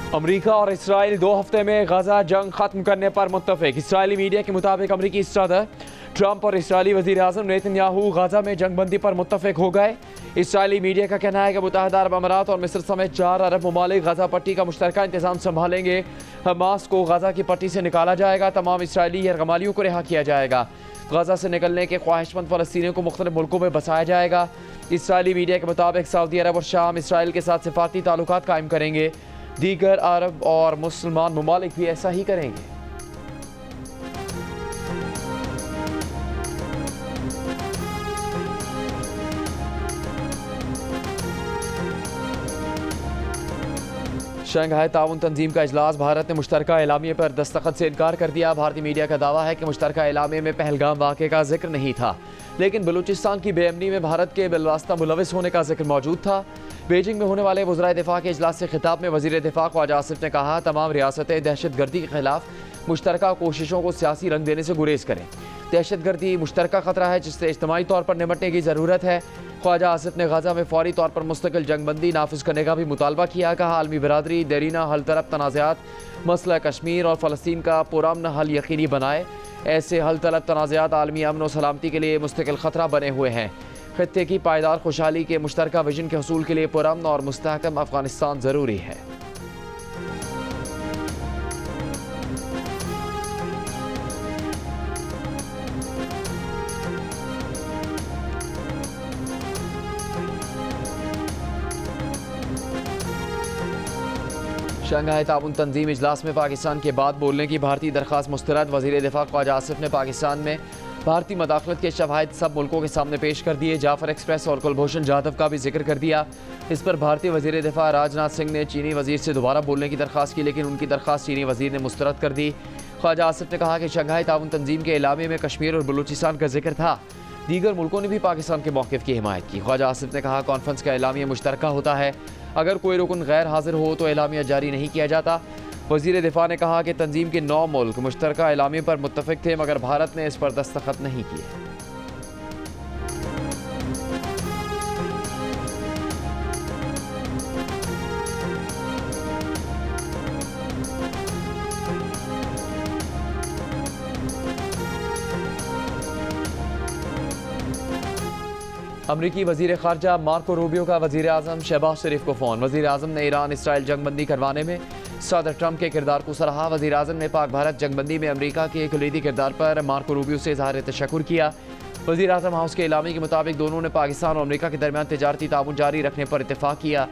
अमरीका और इसराइल 2 हफ्ते में गजा जंग खत्म करने पर मुत्तफिक। इसराइली मीडिया के मुताबिक अमरीकी सदर ट्रंप और इसराइली वज़ीर आज़म नेतन्याहू गजा में जंगबंदी पर मुत्तफिक हो गए। इसराइली मीडिया का कहना है कि मुत्तहिदा अरब अमारात और मिस्र समेत 4 अरब ममालिक गजा पट्टी का मुश्तरका इंतजाम संभालेंगे। हमास को गजा की पट्टी से निकाला जाएगा। तमाम इसराइली यरगमालियों को रिहा किया जाएगा। गजा से निकलने के ख्वाहिशमंद फ़लस्तीनियों को मुख्तलिफ मुल्कों में बसाया जाएगा। इसराइली मीडिया के मुताबिक सऊदी अरब और शाम इसराइल के साथ सिफारती ताल्लुकात कायम करेंगे। दीगर अरब और मुसलमान ममालिक भी ऐसा ही करेंगे। शंघाई ताउन तंजीम का इजलास। भारत ने मुश्तरका एलामिया पर दस्तखत से इनकार कर दिया। भारतीय मीडिया का दावा है कि मुश्तरका एलामिया में पहलगाम वाक़े का जिक्र नहीं था, लेकिन बलूचिस्तान की बेअमनी में भारत के बिलवास्ता मुलविस होने का जिक्र मौजूद था। बीजिंग में होने वाले वज़राए दिफा के इजलास से खिताब में वज़ीर दिफा ख्वाजा आसिफ ने कहा, तमाम रियासतें दहशतगर्दी के खिलाफ मुश्तरका कोशिशों को सियासी रंग देने से गुरेज करें। दहशतगर्दी मुश्तरका खतरा है जिससे इज्तिमाई तौर पर निपटने की ज़रूरत है। ख्वाजा आसिफ ने गजा में फौरी तौर पर मुस्तकिल जंगबंदी नाफिज करने का भी मुतालबा किया। कहा, आलमी बरादरी देरीना हल तरफ तनाज़ात, मसला कश्मीर और फ़लस्तीन का पुरअमन हल यकीनी बनाए। ऐसे हल तलब तनाज़ात आलमी अमन और सलामती के लिए मुस्तकिल ख़तरा बने हुए हैं। खित्ते की पायदार खुशहाली के मुश्तरका विजन के हसूल के लिए पुरअमन और मुस्तहकम अफ़गानिस्तान ज़रूरी है। शंघाई ताउन तंजीम इजलास में पाकिस्तान के बाद बोलने की भारतीय दरख्वास्त मुस्तरद। वज़ीर दिफा ख्वाजा आसिफ ने पाकिस्तान में भारतीय मदाखलत के शवाहिद सब मुल्कों के सामने पेश कर दिए। जाफर एक्सप्रेस और कुलभूषण जाधव का भी जिक्र कर दिया। इस पर भारतीय वज़ीर दिफा राजनाथ सिंह ने चीनी वज़ीर से दोबारा बोलने की दरख्वास्त की, लेकिन उनकी दरख्वास्त चीनी वज़ीर ने मुस्तरद कर दी। ख्वाजा आसिफ ने कहा कि शंघाई ताउन तंजीम के इलामे में कश्मीर और बलूचिस्तान का जिक्र था। दीगर मुल्कों ने भी पाकिस्तान के मौक़िफ़ की हिमायत की। ख्वाजा आसिफ ने कहा, कॉन्फ्रेंस का एलामिया मुश्तरका होता है। अगर कोई रुकन गैर हाजिर हो तो एलामिया जारी नहीं किया जाता। वज़ीर दिफा ने कहा कि तंजीम के 9 मुल्क मुश्तरका एलामिया पर मुत्तफ़िक थे, मगर भारत ने इस पर दस्तखत नहीं किए। अमरीकी वज़ीर ख़ारजा मार्को रूबियो का वज़ीर आज़म शहबाज शरीफ को फ़ोन। वज़ीर आज़म ने ईरान इसराइल जंगबंदी करवाने में सदर ट्रंप के किरदार को सराहा। वज़ीर आज़म ने पाक भारत जंगबंदी में अमरीका के कलीदी किरदार पर मार्को रूबियो से इज़हार तशक्कुर किया। वज़ीर आज़म हाउस के इलामी के मुताबिक दोनों ने पाकिस्तान और अमरीका के दरमियान तिजारती ताउन जारी रखने पर इत्तेफाक किया।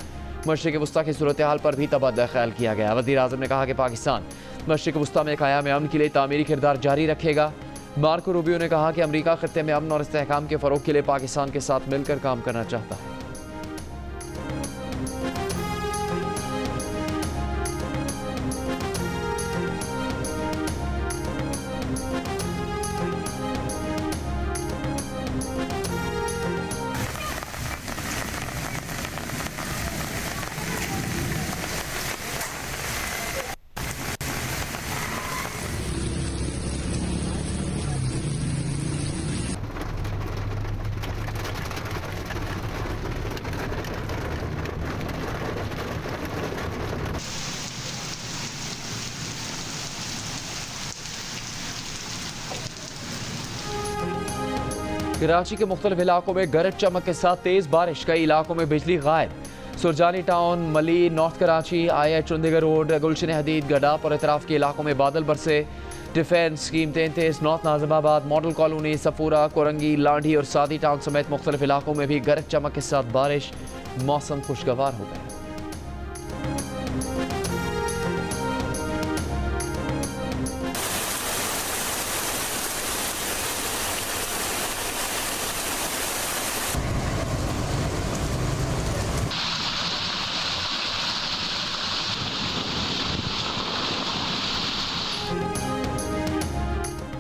मशरिक़ वस्ता की सूरत हाल पर भी तबादला ख्याल किया गया। वज़ीर आज़म ने कहा कि पाकिस्तान मशरिक़ वस्ता में क़याम अमन के लिए तामीरी किरदार जारी रखेगा। मार्को रूबियो ने कहा कि अमरीका खित्ते में अमन और इस्तेहकाम के फ़रोग़ के लिए पाकिस्तान के साथ मिलकर काम करना चाहता है। कराची के मुख्तलिफ इलाकों में गरज चमक के साथ तेज़ बारिश। कई इलाकों में बिजली गायब। सुरजानी टाउन, मली, north Karachi, IH Chandigarh road, Gulshan Hadeed, Gadap और इतराफ़ के इलाकों में बादल बरसे। Defence scheme 33, north Nazimabad, model colony, Safoora, Korangi, Landhi और सादी टाउन समेत मुख्तलिफ इलाकों में भी गरज चमक के साथ बारिश। मौसम खुशगवार हो गया।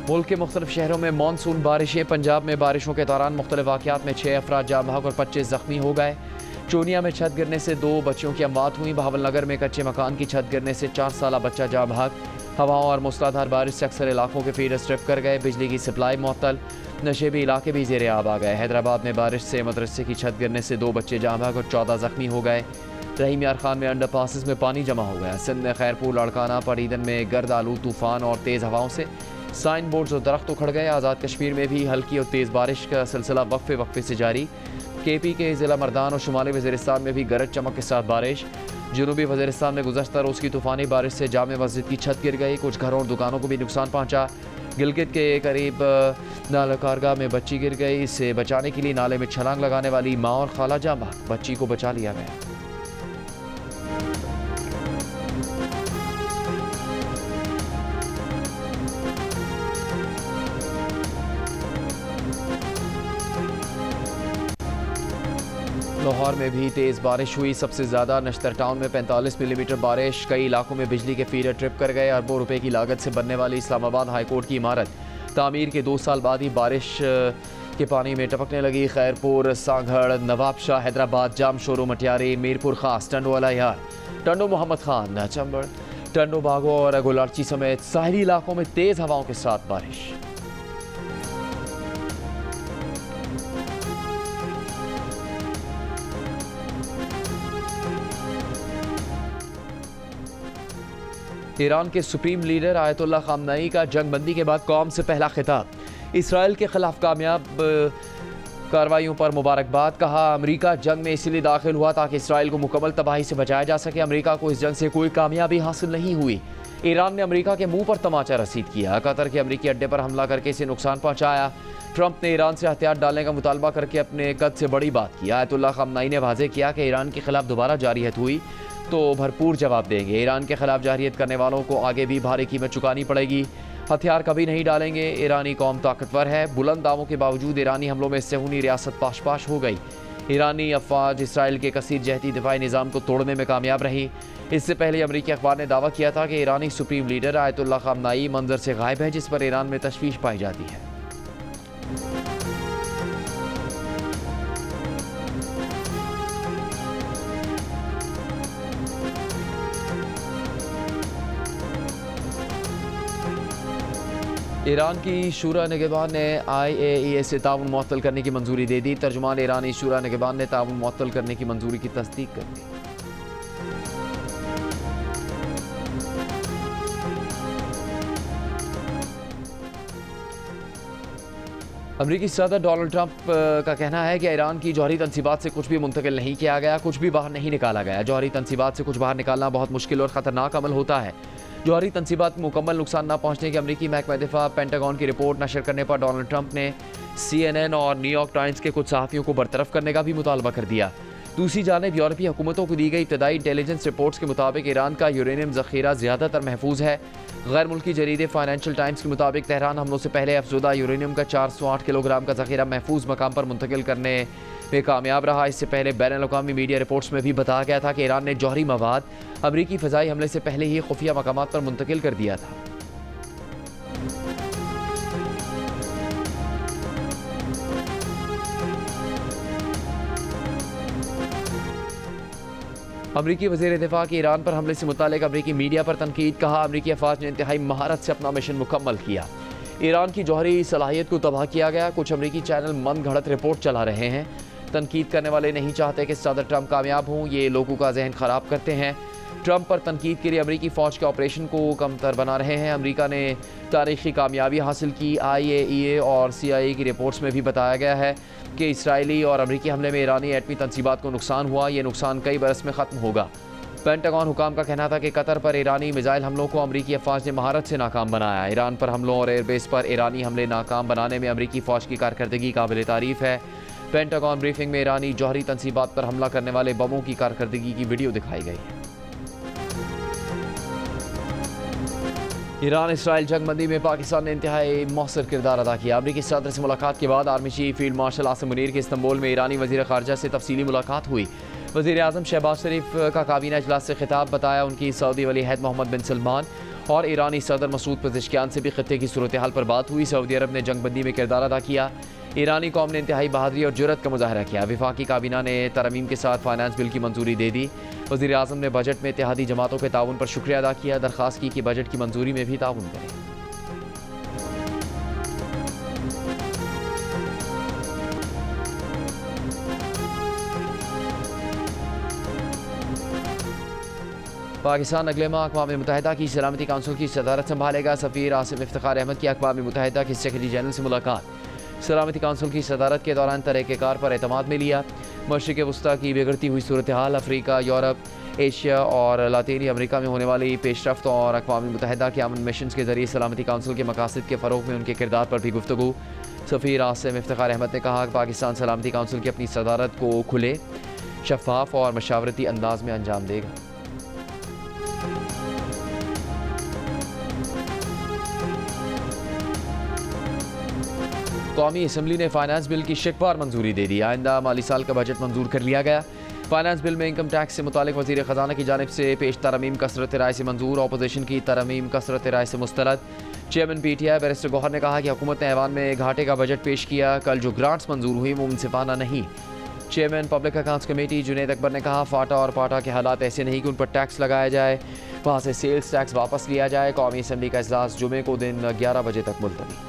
मुल्क के मुख्तलिफ शहरों में मानसून बारिशें। पंजाब में बारिशों के दौरान मुख्तलिफ वाक़यात में 6 अफराद जाँ बहक और 25 ज़ख्मी हो गए। चोनिया में छत गिरने से 2 बच्चियों की अमवात हुई। बहावलनगर में कच्चे मकान की छत गिरने से 4 साला बच्चा जाँ बहक। हवाओं और मूसलाधार बारिश से अक्सर इलाकों के फीडर स्ट्रिप कर गए। बिजली की सप्लाई मुअत्तल। नशेबी इलाके भी ज़ेरे आब आ गए। हैदराबाद में बारिश से मदरसे की छत गिरने से 2 बच्चे जाँ बहक और 14 ज़ख्मी हो गए। रहीम यार खान में अंडर पासिस में पानी जमा हो गया। सिंध में खैरपुर लाड़काना पड़ीदन में गर्द आलू तूफान और तेज़ हवाओं से साइन बोर्ड्स और दरख्त उखड़ गए। आज़ाद कश्मीर में भी हल्की और तेज़ बारिश का सिलसिला वक्फे वक्फे से जारी। KP के ज़िला मर्दान और शुमाली वज़ीरिस्तान में भी गरज चमक के साथ बारिश। जनूबी वज़ीरिस्तान में गुज़श्ता रोज़ की तूफ़ानी बारिश से जामे मस्जिद की छत गिर गई। कुछ घरों और दुकानों को भी नुकसान पहुंचा। गिलगित के करीब नाला कारगाह में बच्ची गिर गई। इससे बचाने के लिए नाले में छलांग लगाने वाली माँ और खाला जाँ बहक, बच्ची को बचा लिया गया। लाहौर में भी तेज़ बारिश हुई। सबसे ज़्यादा नश्तर टाउन में 45 मिलीमीटर बारिश। कई इलाकों में बिजली के फीडर ट्रिप कर गए। अरबों रुपए की लागत से बनने वाली इस्लामाबाद हाईकोर्ट की इमारत तामीर के 2 साल बाद ही बारिश के पानी में टपकने लगी। खैरपुर, सांगड़, नवाबशाह, हैदराबाद, जाम शोरो, मटियारी, मीरपुर खास, टंडो वाला यार, टंडो मोहम्मद खान, चंबड़, टंडो बागो और गुलारची समेत साहली इलाकों में तेज़ हवाओं के साथ बारिश। ईरान के सुप्रीम लीडर आयतुल्लाह खामनेई का जंगबंदी के बाद कौम से पहला खिताब। इसराइल के खिलाफ कामयाब कार्रवाइयों पर मुबारकबाद। कहा, अमेरिका जंग में इसलिए दाखिल हुआ ताकि इसराइल को मुकम्मल तबाही से बचाया जा सके। अमेरिका को इस जंग से कोई कामयाबी हासिल नहीं हुई। ईरान ने अमेरिका के मुंह पर तमाचा रसीद किया। कतर के अमेरिकी अड्डे पर हमला करके इसे नुकसान पहुंचाया। ट्रंप ने ईरान से हथियार डालने का मुतालबा करके अपने कद से बड़ी बात की। आयतुल्लाह खामनेई ने वाज़ेह किया कि ईरान के खिलाफ दोबारा जारियत हुई तो भरपूर जवाब देंगे। ईरान के खिलाफ जारियत करने वालों को आगे भी भारी कीमत चुकानी पड़ेगी। हथियार कभी नहीं डालेंगे। ईरानी कौम ताकतवर है। बुलंद दावों के बावजूद ईरानी हमलों में सेहूनी रियासत पाश पाश हो गई। ईरानी अफवाज इसराइल के कसीर जहती दिफाई निज़ाम को तोड़ने में कामयाब रही। इससे पहले अमरीकी अखबार ने दावा किया था कि ईरानी सुप्रीम लीडर आयतुल्लाह खामनेई मंजर से गायब है, जिस पर ईरान में तशवीश पाई जाती है। ईरान की शूरा निगहबान ने IAEA से ताउन मुअत्तल करने की मंजूरी दे दी। तर्जुमान ईरानी शूरा निगहबान ने ताउन मुअत्तल करने की मंजूरी की तस्दीक कर दी। अमरीकी सदर डोनाल्ड ट्रंप का कहना है कि ईरान की जौहरी तनसीबात से कुछ भी मुंतकिल नहीं किया गया, कुछ भी बाहर नहीं निकाला गया। जौहरी तनसीबात से कुछ बाहर निकालना बहुत मुश्किल और ख़तरनाक अमल होता है। जौहरी तनसीबात में मुकम्मल नुकसान न पहुंचने की अमरीकी महकमा दिफा पेंटागन की रिपोर्ट नशर करने पर डोनाल्ड ट्रंप ने CNN और न्यूयॉर्क टाइम्स के कुछ सहाफ़ियों को बरतरफ करने का भी मुतालबा कर दिया। दूसरी जानिब यूरोपीय हुकूमतों को दी गई इब्तदाई इंटेलिजेंस रिपोर्ट्स के मुताबिक ईरान का यूरेनियम ज़ख़ीरा ज़्यादातर महफूज है। गैर मुल्की जरीदे फाइनेंशियल टाइम्स के मुताबिक तेहरान हमलों से पहले अफजुदा यूरेनियम का 408 किलोग्राम का ज़ख़ीरा महफूज मकाम पर मुंतकिल करने में कामयाब रहा। इससे पहले बैनुल-अक़वामी मीडिया रिपोर्ट्स में भी बताया गया था कि ईरान ने जौहरी मवाद अमरीकी फ़ज़ाई हमले से पहले ही खुफिया मकामात पर मुंतकिल कर दिया था। अमरीकी वज़ीर दिफा की ईरान पर हमले से मुतालिक अमरीकी मीडिया पर तनकीद। कहा, अमरीकी अफवाज ने इंतहाई महारत से अपना मिशन मुकम्मल किया। ईरान की जौहरी सलाहियत को तबाह किया गया। कुछ अमरीकी चैनल मन घड़त रिपोर्ट चला रहे हैं। तनकीद करने वाले नहीं चाहते कि सदर ट्रंप कामयाब हों। ये लोगों का जहन ख़राब करते हैं। ट्रंप पर तनकीद के लिए अमरीकी फ़ौज के ऑपरेशन को कमतर बना रहे हैं। अमरीका ने तारीख़ी कामयाबी हासिल की। IAEA और CIA की रिपोर्ट्स में भी बताया गया है कि इसराइली और अमरीकी हमले में ईरानी एटमी तनसीबात को नुकसान हुआ। ये नुकसान कई बरस में ख़त्म होगा। पेंटागन हुकाम का कहना था कि कतर पर ईरानी मिसाइल हमलों को अमरीकी अफवाज ने महारत से नाकाम बनाया। ईरान पर हमलों और एयरबेस पर ईरानी हमले नाकाम बनाने में अमरीकी फ़ौज की कारकर्दगी काबिल तारीफ़ है। पेंटागन ब्रीफिंग में ईरानी जौहरी तनसीबात पर हमला करने वाले बमों की कारकर्दगी की वीडियो दिखाई गई है। ईरान इसराइल जंगबंदी में पाकिस्तान ने इंतहाई मौसर किरदार अदा किया। अमरीकी सदर से मुलाकात के बाद army chief field marshal Asim Munir की इस्तांबुल में ईरानी वज़ीर ख़ारजा से तफसीली मुलाकात हुई। वज़ीर आज़म शहबाज शरीफ का काबीना इजलास से खिताब बताया। उनकी सऊदी वली अहद मोहम्मद बिन सलमान और ईरानी सदर मसूद पेज़ेश्कियान से भी खित्ते की सूरत हाल पर बात हुई। सऊदी अरब ने जंगबंदी में किरदार अदा किया। ईरानी कौम ने इंतहाई बहादुरी और जुर्रत का मुजाहरा किया। वफाकी काबीना ने तरमीम के साथ फाइनेंस बिल की मंजूरी दे दी। वज़ीर आज़म ने बजट में इत्तेहादी जमातों के ताउन पर शुक्रिया अदा किया। दरख्वास्त की कि बजट की मंजूरी में भी ताउन करें। पाकिस्तान अगले माह अक़वाम मुत्तहिदा की सलामती काउंसिल की सदारत संभालेगा। सफ़ीर आसिफ इफ्तिखार अहमद की अक़वाम मुत्तहिदा के सेक्रेटरी जनरल से मुलाकात। सलामती काउंसिल की सदारत के दौरान तरीक़ेकार पर एतमाद में लिया। मशरिक़ वस्ता की बिगड़ती हुई सूरत हाल, अफ्रीका, यूरोप, एशिया और लातीनी अमरीका में होने वाली पेशरफ्त और अक़वाम मुत्तहिदा के अमन मिशन के ज़रिए सलामती काउंसिल के मकासद के फ़रोग़ में उनके किरदार पर भी गुफ्तगू। सफ़ीर आसिफ इफ्तिखार अहमद ने कहा कि पाकिस्तान सलामती काउंसिल की अपनी सदारत को खुले, शफ़ाफ और मशावरती अंदाज में अंजाम देगा। कौमी असम्बली ने फाइनेंस बिल की शिकवार मंजूरी दे दी। आइंदा माली साल का बजट मंजूर कर लिया गया। फाइनेंस बिल में इनकम टैक्स से मुतालिक वज़ीर ख़जाना की जानिब से पेश तरमीम कसरत राय से मंजूर, अपोजिशन की तरमीम कसरत राय से मुस्तरद। चेयरमैन PTI बैरिस्टर गौहर ने कहा कि हुकूमत ने ऐवान में घाटे का बजट पेश किया। कल जो ग्रांट्स मंजूर हुई वो मुनसिफाना नहीं। Chairman public accounts committee Junaid Akbar ने कहा फाटा और पाटा के हालात ऐसे नहीं कि उन पर टैक्स लगाया जाए, वहाँ से सेल्स टैक्स वापस लिया जाए। कौमी असम्बली का इजलास जुमे को दिन 11 बजे तक मुलतवी।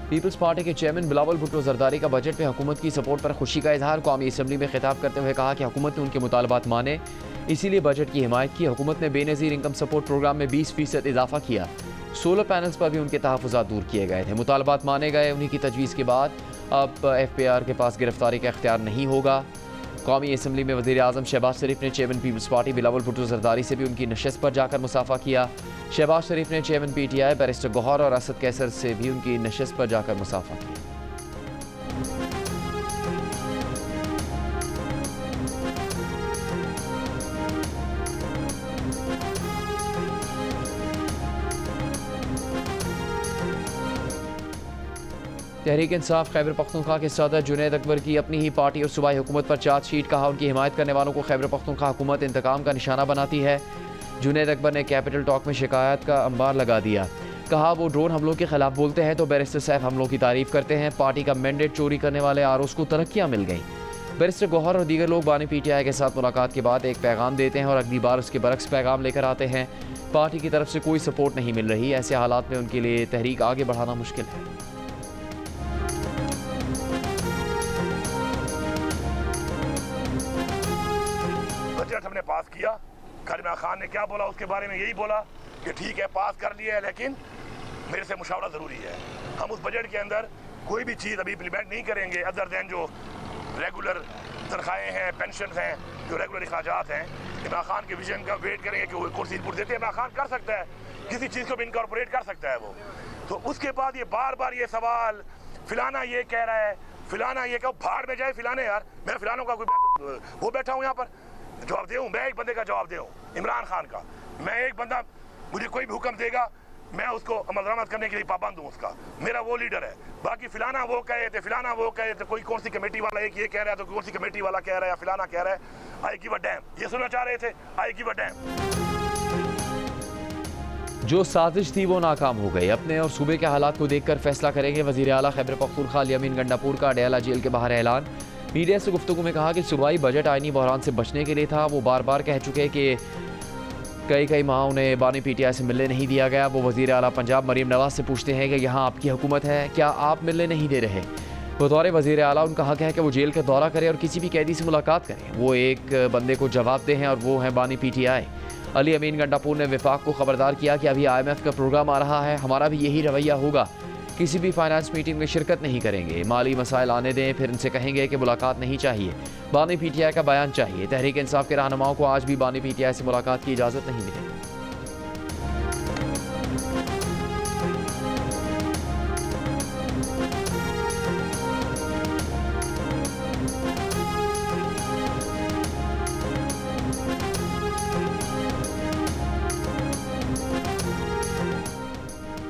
पीपल्स पार्टी के चेयरमैन बिलावल भुट्टो जरदारी का बजट में हुकूमत की सपोर्ट पर खुशी का इजहार। कौमी असम्बली में खिताब करते हुए कहा कि हुकूमत ने उनके मुतालबात माने, इसीलिए बजट की हिमायत की। हुकूमत ने बेनज़ीर इनकम सपोर्ट प्रोग्राम में 20% इजाफा किया। सोलर पैनल्स पर भी उनके तहफ़्फ़ुज़ात दूर किए गए थे। मुतालबात माने गए। उन्हीं की तजवीज़ के बाद अब FPR के पास गिरफ्तारी का इख्तियार नहीं होगा। कौमी असम्बली में वज़ीर आज़म शहबाज शरीफ ने chairman Peoples Party Bilawal Bhutto Zardari से भी उनकी नशस्त पर जाकर मुसाफा किया। शहबाज शरीफ ने चेयरमैन PTI बैरिस्टर गौहर और असद कैसर से भी उनकी नशस्त पर जाकर मुसाफा किया। तहरीक इंसाफ खैबर पख्तूनख्वा के सदर जुनैद अकबर की अपनी ही पार्टी और सूबाई हुकूमत पर चार्जशीट। कहा उनकी हिमायत करने वालों को खैबर पख्तूनख्वा हुकूमत इंतकाम का निशाना बनाती है। जुनैद अकबर ने कैपिटल टॉक में शिकायत का अंबार लगा दिया। कहा वो ड्रोन हमलों के खिलाफ बोलते हैं तो बैरिस्टर सैफ हमलों की तारीफ करते हैं। पार्टी का मैंडेट चोरी करने वाले आरोस को तरक्कियां मिल गई। बैरिस्टर गौहर और दीगर लोग बानी PTI के साथ मुलाकात के बाद एक पैगाम देते हैं और अगली बार उसके बरक्स पैगाम लेकर आते हैं। पार्टी की तरफ से कोई सपोर्ट नहीं मिल रही। ऐसे हालात में उनके लिए तहरीक आगे बढ़ाना मुश्किल है। बजट हमने पास किया। करीमा खान ने क्या बोला उसके बारे में यही बोला कि ठीक है पास कर लिया है, लेकिन मेरे से मुशावरा ज़रूरी है। हम उस बजट के अंदर कोई भी चीज़ अभी इम्प्लीमेंट नहीं करेंगे अदर दैन जो रेगुलर तनख्वाहें हैं, पेंशन हैं, जो रेगुलर अखराजात हैं। इमरान खान के विजन का वेट करेंगे कि वो कुर्सी इनपुट देते हैं। इमरान खान कर सकता है, किसी चीज़ को भी इनकॉर्पोरेट कर सकता है वो। तो उसके बाद ये बार बार ये सवाल, फिलाना ये कह रहा है, फिलाना ये कहो, भाड़ में जाए फिलाने। यार मैं फिलानों का कोई वो बैठा हूँ यहाँ पर जवाब दे, मैं एक बंदे का जवाब दे, इमरान खान का। मैं एक बंदा, मुझे कोई भी हुक्म देगा मैं उसको अमल दरामद करने के लिए पाबंद हूँ। उसका मेरा वो लीडर है। बाकी फिलाना वो कहे थे, फिलाना वो कहे थे, कोई कौन सी कमेटी वाला एक ये कह रहा है तो कौन सी कमेटी वाला कह रहा है, फिलाना कह रहा है। आई गिव अ डैम, ये सुनना चाह रहे थे, आई गिव अ डैम। जो साजिश थी वो नाकाम हो गई। अपने और सूबे के हालात को देखकर फैसला करेंगे। वज़ीर आला खैबर पख्तूनख्वा अमीन गंडापुर का अडयाला जेल के बाहर ऐलान। मीडिया से गुफ्तगू में कहा कि सूबाई बजट आइनी बहरान से बचने के लिए था। वो बार बार कह चुके कि कई माह उन्हें बानी PTI से मिलने नहीं दिया गया। वो वज़ीर आला पंजाब मरीम नवाज से पूछते हैं कि यहाँ आपकी हुकूमत है, क्या आप मिलने नहीं दे रहे? बतौर वज़ीर आला उनका हक है कि वो जेल का दौरा करें और किसी भी कैदी से मुलाकात करें। वो एक बंदे को जवाब दे हैं और वो हैं बानी PTI। अली अमीन गंडापुर ने विफाक को खबरदार किया कि अभी IMF का प्रोग्राम आ रहा है, हमारा भी यही रवैया होगा। किसी भी फाइनेंस मीटिंग में शिरकत नहीं करेंगे। माली मसाइल आने दें, फिर इनसे कहेंगे कि मुलाकात नहीं चाहिए। बानी PTI का बयान चाहिए। तहरीक इंसाफ के रहनुमाओं को आज भी बानी PTI से मुलाकात की इजाज़त नहीं मिलेगी।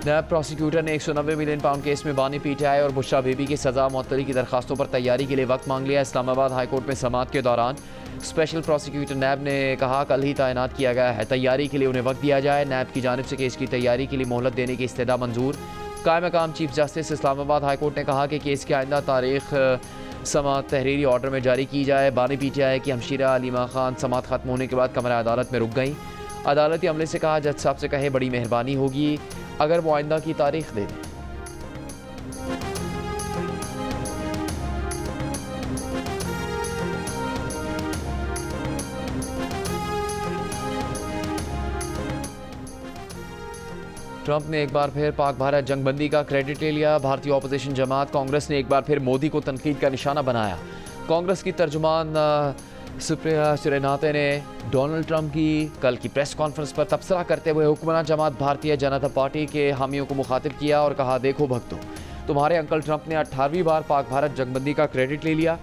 नायब प्रोसिक्यूटर ने 190 मिलियन पाउंड केस में बानी PTI और बुशरा बीबी की सज़ा मुअत्तली की दरखास्तों पर तैयारी के लिए वक्त मांग लिया। इस्लामाबाद हाई कोर्ट में समाअत के दौरान स्पेशल प्रोसिक्यूटर नैब ने कहा कल ही तैनात किया गया है, तैयारी के लिए उन्हें वक्त दिया जाए। नैब की जानिब से केस की तैयारी के लिए मोहलत देने की इस्तदा मंजूर। कायम मकाम chief justice Islamabad high court ने कहा कि केस की आइंदा तारीख समाअत तहरीरी ऑर्डर में जारी की जाए। बानी PTI की हमशीरा अलीमा खान समाअत खत्म होने के बाद कमरा अदालत में रुक गई। अदालती अमले से कहा जज साहब से कहे बड़ी मेहरबानी होगी अगर वो आइंदा की तारीख दे दें। ट्रंप ने एक बार फिर पाक भारत जंगबंदी का क्रेडिट ले लिया। भारतीय ऑपोजिशन जमात कांग्रेस ने एक बार फिर मोदी को तनकीद का निशाना बनाया। कांग्रेस की तर्जुमान सुप्रिया सुरेनाते ने डोनाल्ड ट्रंप की कल की प्रेस कॉन्फ्रेंस पर तबसरा करते हुए हुक्मरान जमात भारतीय जनता पार्टी के हामियों को मुखातिब किया और कहा, देखो भक्तों, तुम्हारे अंकल ट्रंप ने 18वीं बार पाक भारत जंगबंदी का क्रेडिट ले लिया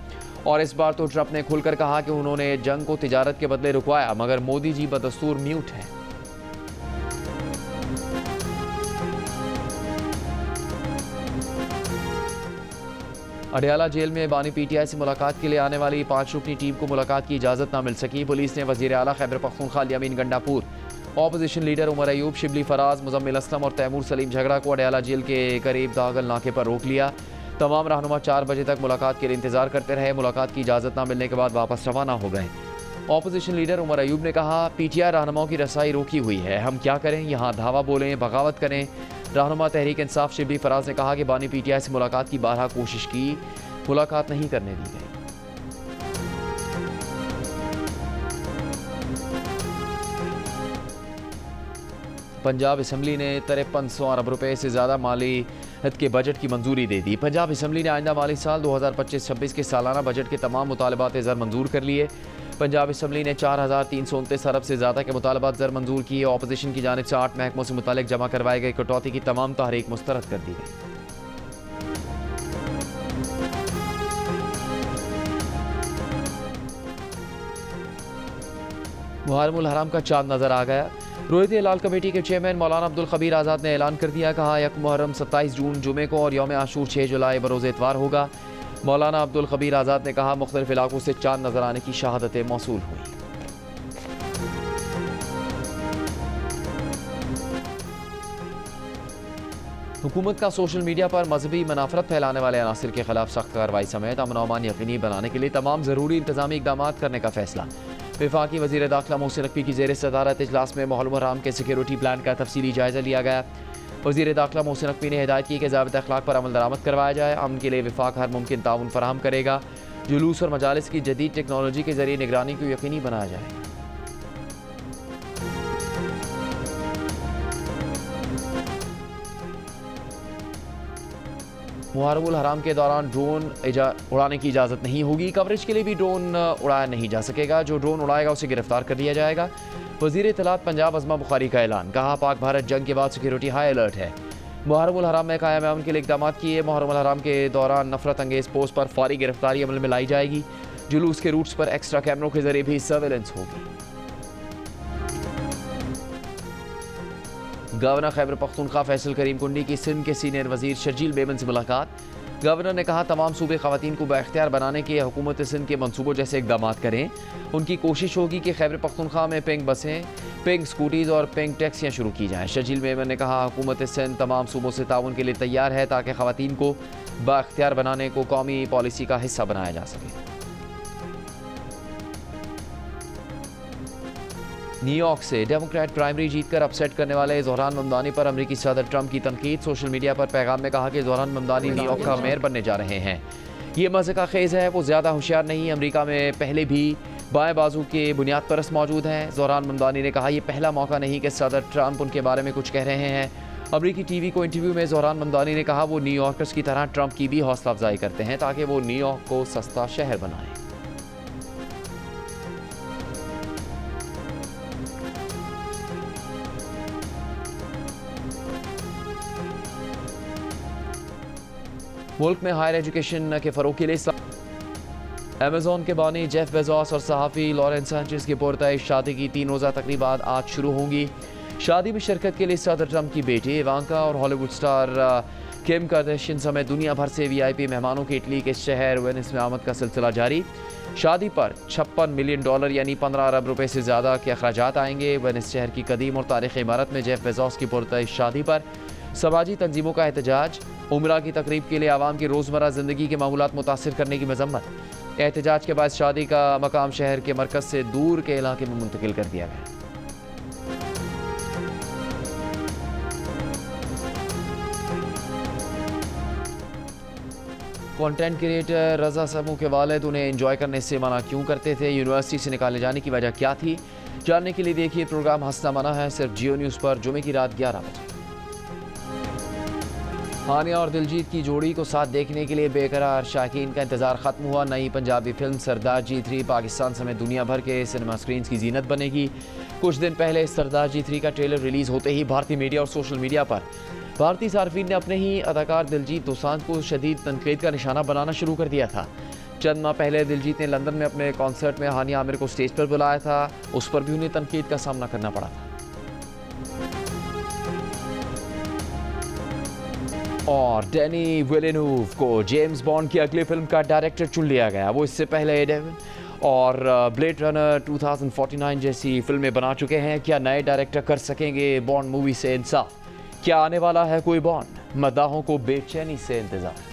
और इस बार तो ट्रंप ने खुलकर कहा कि उन्होंने जंग को तिजारत के बदले रुकवाया, मगर मोदी जी बदस्तूर म्यूट हैं। अडयाला जेल में बानी पीटीआई से मुलाकात के लिए आने वाली 5 रुकनी टीम को मुलाकात की इजाज़त न मिल सकी। पुलिस ने वज़ीर आला खैबर पख्तूनख्वा यामीन गंडापुर, ऑपोजिशन लीडर उमर अयूब, शिबली फराज, मुजम्मिल असलम और तैमूर सलीम झगड़ा को अडयाला जेल के करीब दागल नाके पर रोक लिया। तमाम रहनुमा 4 बजे तक मुलाकात के लिए इंतजार करते रहे। मुलाकात की इजाज़त न मिलने के बाद वापस रवाना हो गए। ऑपोजिशन लीडर उमर अयूब ने कहा, पीटीआई रहनुमाओं की रसाई रोकी हुई है, हम क्या करें, यहाँ धावा बोलें, बगावत करें। रहनुमा तहरीक इंसाफ शिबली फराज ने कहा कि बानी पीटीआई से मुलाकात की बारहा कोशिश की, मुलाकात नहीं करने दी गई। पंजाब असम्बली ने 5300 अरब रुपए से ज़्यादा मालियत के बजट की मंजूरी दे दी। पंजाब असम्बली ने आइंदा माली साल 2025-26 के सालाना बजट के तमाम मुतालबात ज़र मंजूर कर लिए। पंजाब असम्बली ने 4329 अरब से ज़्यादा के मुतालबात ज़र मंजूर किए। ऑपोजिशन की जानिब से 8 महकमों से मुतालिक जमा करवाए गए कटौती की तमाम तहरीक मुस्तरद कर दी गई। मुहर्रमुल हराम का चांद नजर आ गया। रोहित हिलाल कमेटी के चेयरमैन मौलाना अब्दुल खबीर आज़ाद ने ऐलान कर दिया, कहा यक मुहर्रम 27 जून जुमे को और यौम आशूर 6 जुलाई बरोज़ इतवार होगा। मौलाना अब्दुल खबीर आज़ाद ने कहा, मुख्तलिफ इलाकों से चांद नजर आने की शहादतें मौसूल हुई। हुकूमत का सोशल मीडिया पर मजहबी मनाफरत फैलाने वाले अनासिर के खिलाफ सख्त कार्रवाई समेत अमन और अमान यकीनी बनाने के लिए तमाम ज़रूरी इंतजामी इकदाम करने का फैसला। वफाकी वज़ीर दाखिला मोहसिन नकवी की ज़ेर सदारत इजलास में मुहर्रम हराम के सिक्योरिटी प्लान का तफसीली जायज़ा लिया गया। वज़ीर दाखिला मोहसिन नकवी ने हिदायत की कि ज़ाबित अखलाक पर अमल दरामद करवाया जाए। अमन के लिए वफाक हर मुमकिन ताउन फराहम करेगा। जुलूस और मजालिस की जदीद टेक्नोलॉजी के ज़रिए निगरानी को यकीनी बनाया जाएगा। मुहर्रमुल हराम के दौरान ड्रोन उड़ाने की इजाज़त नहीं होगी। कवरेज के लिए भी ड्रोन उड़ाया नहीं जा सकेगा। जो ड्रोन उड़ाएगा उसे गिरफ्तार कर लिया जाएगा। वज़ीर इत्तलात पंजाब अज़मा बुखारी का ऐलान, कहा पाक भारत जंग के बाद सिक्योरिटी हाई अलर्ट है। मुहर्रमुल हराम में कायम अमन के लिए इकदाम किए। मुहर्रमुल हराम के दौरान नफरत अंगेज़ पोस्ट पर फौरी गिरफ्तारी अमल में लाई जाएगी। जुलूस के रूट्स पर एक्स्ट्रा कैमरों के जरिए भी सर्वेलेंस होगी। गवर्नर खैबर पख्तूनख्वा फैसल करीम कुंडी की सिंध के सीनियर वजीर शर्जील बेमन से मुलाकात। गवर्नर ने कहा, तमाम सूबे खवातीन को बाख्तियार बनाने के हुकूमत सिंध के मनसूबों जैसे इकदाम करें। उनकी कोशिश होगी कि खैबर पख्तूनख्वा में पिंक बसें, पिंक स्कूटीज़ और पिंक टैक्सियाँ शुरू की जाएँ। शर्जील बेमन ने कहा, हुकूमत सिंध तमाम सूबों से ताउन के लिए तैयार है ताकि खवातीन को बाख्तियार बनाने को कौमी पॉलिसी का हिस्सा बनाया जा सके। न्यूयॉर्क से डेमोक्रेट प्राइमरी जीतकर अपसेट करने वाले ज़ोहरान ममदानी पर अमेरिकी सदर ट्रंप की तनकीद। सोशल मीडिया पर पैगाम में कहा कि ज़ोहरान ममदानी न्यूयॉर्क का मेयर बनने जा रहे हैं। ये मज़े का खेज़ है, वो ज़्यादा होशियार नहीं। अमेरिका में पहले भी बाएं बाजू के बुनियाद परस्त मौजूद हैं। ज़ोहरान ममदानी ने कहा, यह पहला मौका नहीं कि सदर ट्रंप उनके बारे में कुछ कह रहे हैं। अमेरिकी टीवी को इंटरव्यू में ज़ोहरान ममदानी ने कहा, वो न्यूयॉर्कर्स की तरह ट्रंप की भी हौसला अफजाई करते हैं ताकि वो न्यूयॉर्क को सस्ता शहर बनाएं। मुल्क में हायर एजुकेशन के फ़रोग के लिए अमेज़ॉन के बानी जेफ बेजोस और सहाफ़ी लॉरेंस सैंचेज़ की पुरतइश शादी की 3 रोज़ा तकरीबात आज शुरू होंगी। शादी में शिरकत के लिए सदर ट्रंप की बेटी इवांका और हॉलीवुड स्टार किम कार्दाशियन समेत दुनिया भर से VIP मेहमानों की इटली के शहर वेनिस में आमद का सिलसिला जारी। शादी पर $56 मिलियन यानी 15 अरब रुपए से ज़्यादा के अखराजात आएंगे। वेनिस शहर की कदीम और तारीख़ी इमारत में जेफ बेजोस की पुरतइश शादी पर समाजी तंजीमों का एहतजाज। उमरा की तकरीब के लिए आवाम की रोज़मर्रा ज़िंदगी के मामूलात मुतासिर करने की मजम्मत। एहतजाज के बाद शादी का मकाम शहर के मरकज़ से दूर के इलाके में मुंतकिल कर दिया गया। कंटेंट क्रिएटर रजा समूह के वालिद उन्हें एंजॉय करने से मना क्यों करते थे? यूनिवर्सिटी से निकाले जाने की वजह क्या थी? जानने के लिए देखिए प्रोग्राम हंसना मना है, सिर्फ जियो न्यूज़ पर जुमे की रात 11 बजे। हानिया और दिलजीत की जोड़ी को साथ देखने के लिए बेकरार शायकीन का इंतजार खत्म हुआ। नई पंजाबी फिल्म सरदार जी 3 पाकिस्तान समेत दुनिया भर के सिनेमा स्क्रीन्स की जीनत बनेगी। कुछ दिन पहले सरदार जी 3 का ट्रेलर रिलीज होते ही भारतीय मीडिया और सोशल मीडिया पर भारतीय सार्फिन ने अपने ही अदाकार दिलजीत दोसांझ को शदीद तनकीद का निशाना बनाना शुरू कर दिया था। चंद माह पहले दिलजीत ने लंदन में अपने कॉन्सर्ट में हानिया आमिर को स्टेज पर बुलाया था, उस पर भी उन्हें तनकीद का सामना करना पड़ा था। और डैनी विलेन्यूव को जेम्स बॉन्ड की अगली फिल्म का डायरेक्टर चुन लिया गया। वो इससे पहले डेविन और ब्लेड रनर 2049 जैसी फिल्में बना चुके हैं। क्या नए डायरेक्टर कर सकेंगे बॉन्ड मूवी से इंसाफ? क्या आने वाला है कोई बॉन्ड? मद्दाहों को बेचैनी से इंतजार।